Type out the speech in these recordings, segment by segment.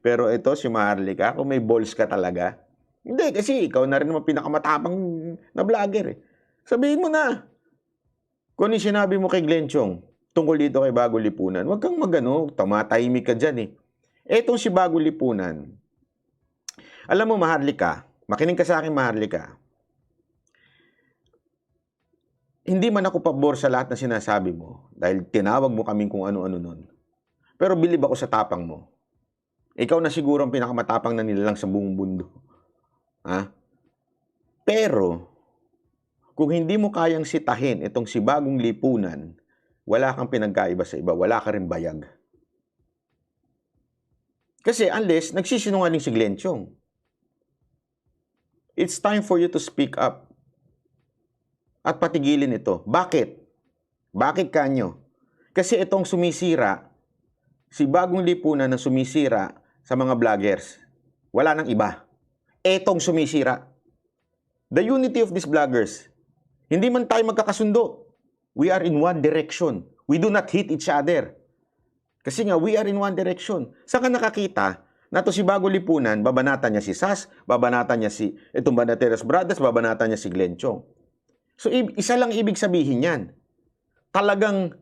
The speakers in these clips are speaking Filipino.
Pero ito, si Maharlika, kung may balls ka talaga, hindi, kasi ikaw na rin naman pinakamatapang na vlogger eh. Sabihin mo na. Kung ano yung sinabi mo kay Glenn Chong, tungkol dito kay Bago Lipunan, huwag kang magano, tumatahimik ka dyan eh. Etong si Bago Lipunan, alam mo Maharlika, makinig ka sa akin Maharlika, hindi man ako pabor sa lahat na sinasabi mo, dahil tinawag mo kaming kung ano-ano nun. Pero bilib ako sa tapang mo. Ikaw na siguro ang pinakamatapang na nilalang sa buong mundo. Ha? Pero, kung hindi mo kayang sitahin itong si Bagong Lipunan, wala kang pinagkaiba sa iba, wala ka rin bayag. Kasi unless nagsisinungaling si Glenn Chong. It's time for you to speak up. At patigilin ito. Bakit? Bakit kanyo? Kasi itong sumisira, si Bagong Lipunan na sumisira sa mga vloggers, wala nang iba. Etong sumisira. The unity of these vloggers. Hindi man tayo magkakasundo. We are in one direction. We do not hate each other. Kasi nga, we are in one direction. Saan ka nakakita na to si Bago Lipunan, babanatan niya si Sas, babanatan niya si itong Banateros Brothers, babanatan niya si Glenn Chong. So, isa lang ibig sabihin yan. Talagang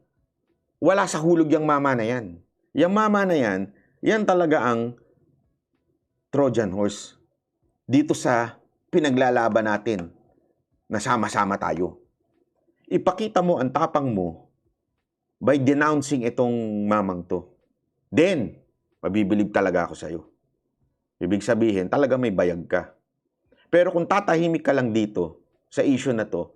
wala sa hulog yung mama na yan. Yung mama na yan, yan talaga ang Trojan horse dito sa pinaglalaban natin na sama-sama tayo. Ipakita mo ang tapang mo by denouncing itong mamang to. Then, mabibilib talaga ako sa'yo. Ibig sabihin, talaga may bayag ka. Pero kung tatahimik ka lang dito sa issue na to,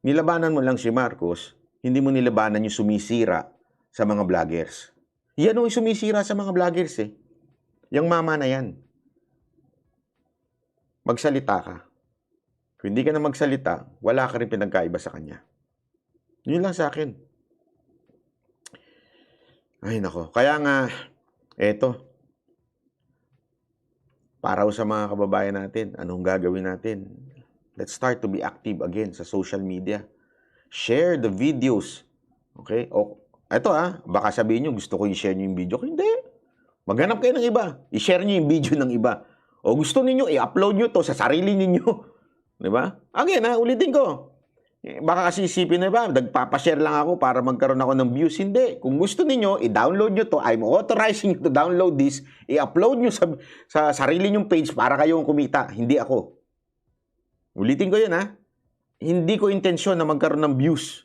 nilabanan mo lang si Marcos, hindi mo nilabanan yung sumisira sa mga vloggers. Yan yung sumisira sa mga vloggers eh. Yung mama na yan. Magsalita ka. Kung hindi ka na magsalita, wala ka rin pinagkaiba sa kanya. Yun lang sa akin. Ay nako. Kaya nga, eto. Para sa mga kababayan natin, anong gagawin natin? Let's start to be active again sa social media. Share the videos. Okay? O, eto baka sabihin nyo, gusto ko i-share nyo yung video ko. Hindi. Maghanap kayo ng iba. I-share nyo yung video ng iba. O gusto ninyo, i-upload nyo to sa sarili ninyo. Diba? Again, ulitin ko. Baka kasi isipin na ba, nagpapashare lang ako para magkaroon ako ng views. Hindi. Kung gusto ninyo, i-download nyo to. I'm authorizing you to download this. I-upload nyo sa sarili nyong page para kayong kumita. Hindi ako. Ulitin ko yun Hindi ko intensyon na magkaroon ng views.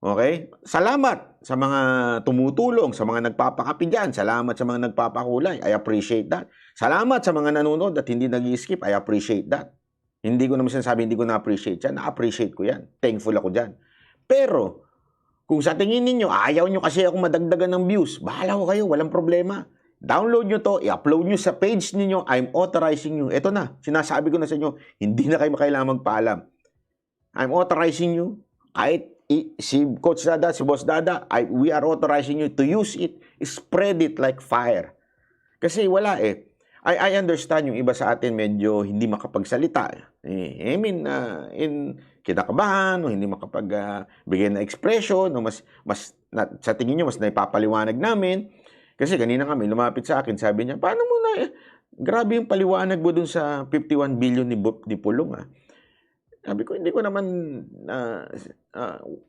Okay? Salamat sa mga tumutulong, sa mga nagpapakapi dyan. Salamat sa mga nagpapakulay. I appreciate that. Salamat sa mga nanonood at hindi nag-i-skip. I appreciate that. Hindi ko naman sinasabi hindi ko na-appreciate yan. Na-appreciate ko yan. Thankful ako dyan. Pero, kung sa tingin ninyo, ayaw nyo kasi akong madagdagan ng views, bahala ko kayo, walang problema. Download nyo to, i-upload nyo sa page ninyo, I'm authorizing you. Ito na, sinasabi ko na sa inyo, hindi na kayo kailangan magpaalam. I'm authorizing you. Kahit si Coach Dada, si Boss Dada, we are authorizing you to use it, spread it like fire. Kasi wala I understand yung iba sa atin medyo hindi makapagsalita. I mean, kinakabahan, o hindi makapagbigay na expression, o sa tingin nyo, mas naipapaliwanag namin. Kasi kanina kami, lumapit sa akin, sabi niya, paano mo na, grabe yung paliwanag mo dun sa 51 billion ni Pulong Sabi ko, hindi ko naman,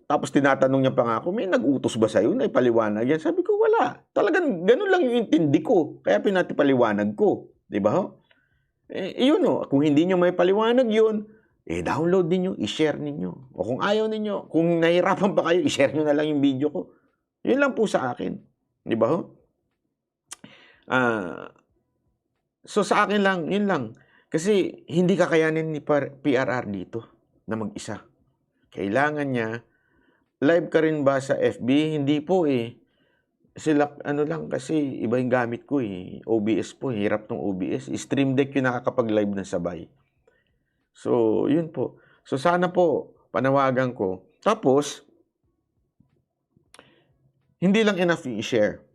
tapos tinatanong niya pa nga ako, may nag-utos ba sa'yo na ipaliwanag yan? Sabi ko, wala. Talagang ganun lang yung intindi ko. Kaya pinatipaliwanag ko. Diba ho? Yun kung hindi nyo may paliwanag yun, download ninyo, i-share ninyo. O kung ayaw ninyo, kung nahirapan pa kayo, i-share nyo na lang yung video ko. Yun lang po sa akin. Diba ho? So sa akin lang, yun lang. Kasi hindi kakayanin ni PRR dito na mag-isa. Kailangan niya, live ka rin ba sa FB? Hindi po Sila, lang kasi iba yung gamit ko OBS po, hirap ng OBS. Stream Deck yung nakakapag-live na sabay. So, yun po. So, sana po, panawagan ko. Tapos, hindi lang enough i-share.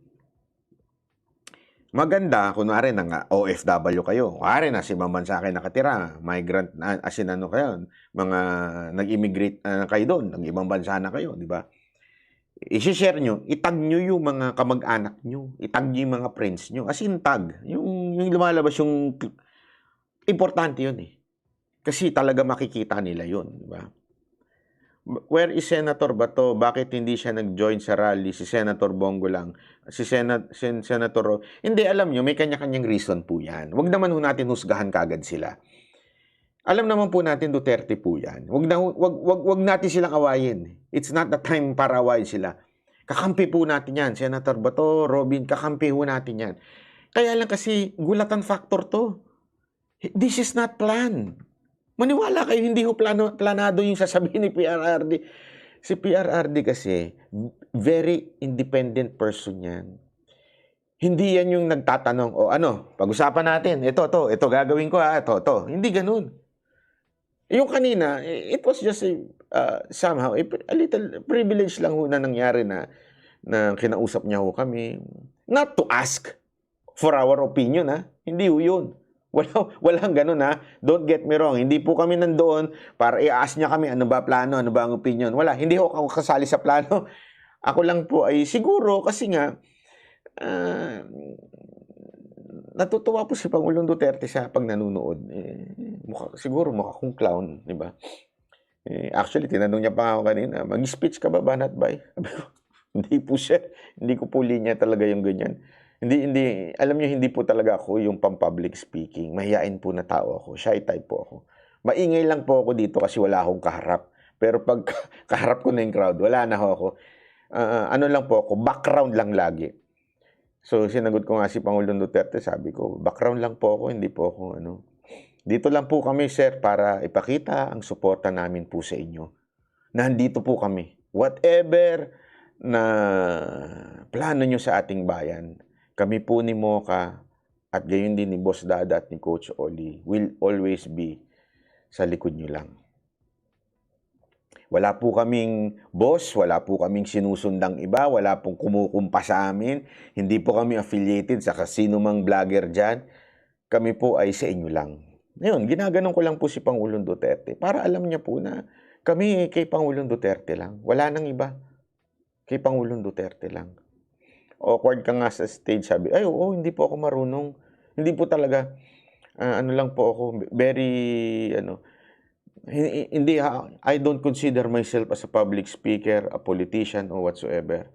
Maganda, kunwari ng OFW kayo. Kunwari na si Maman sa akin nakatira, migrant, as in kayo, mga nag-immigrate kayo doon, ng ibang bansa na kayo, di ba? i-share nyo, itag nyo yung mga kamag-anak nyo, itag nyo yung mga friends nyo, as in tag, yung lumalabas yung, importante yun eh. Kasi talaga makikita nila yun, di ba? Where is Senator Bato? Bakit hindi siya nag-join sa rally? Si Senator Bongo lang. Si Senator... Hindi, alam nyo, may kanya-kanyang reason po yan. Huwag naman ho natin husgahan kagad sila. Alam naman po natin, Duterte po yan. Wag natin silang awayin. It's not the time para awayin sila. Kakampi po natin yan. Senator Bato, Robin, kakampi po natin yan. Kaya lang kasi, gulatan factor to. This is not planned. Maniwala kayo, hindi ho planado yung sasabihin ni PRRD. Si PRRD kasi, very independent person yan. Hindi yan yung nagtatanong, o ano, pag-usapan natin, ito, gagawin ko ito. Hindi ganun. Yung kanina, it was just somehow, a little privilege lang ho na nangyari na kinausap niya ho kami. Not to ask for our opinion, ha? Hindi ho yun. Walang ganun, ha? Don't get me wrong. Hindi po kami nandoon para i-ask niya kami, ano ba plano, ano ba ang opinion. Wala, hindi ako kasali sa plano. Ako lang po ay siguro kasi nga, natutuwa po si Pangulong Duterte sa pag nanonood. Siguro mukha kong clown, di ba? Actually, tinanong niya pa ako kanina, mag-speech ka ba, Banat Bay? Hindi po siya. Hindi ko po linya talaga yung ganyan. Hindi, alam niyo, hindi po talaga ako yung pang-public speaking. Mahihain po na tao ako. Shy type po ako. Maingay lang po ako dito kasi wala akong kaharap. Pero pag kaharap ko na yung crowd, wala na ako. Ano lang po ako, background lang lagi. So, sinagot ko nga si Pangulong Duterte, sabi ko, background lang po ako, hindi po ako, Dito lang po kami, sir, para ipakita ang suporta namin po sa inyo. Nandito po kami. Whatever na plano nyo sa ating bayan, kami po ni Mocha at gayon din ni Boss Dada at ni Coach Oli will always be sa likod nyo lang. Wala po kaming boss, wala po kaming sinusundang iba, wala pong kumukumpa sa amin, hindi po kami affiliated sa sino mang vlogger dyan. Kami po ay sa inyo lang. Ngayon, ginaganon ko lang po si Pangulong Duterte para alam niya po na kami kay Pangulong Duterte lang. Wala nang iba. Kay Pangulong Duterte lang. Awkward ka nga sa stage, sabi, ay oo, hindi po ako marunong. Hindi po talaga, ano lang po ako, very, hindi, I don't consider myself as a public speaker, a politician, or whatsoever.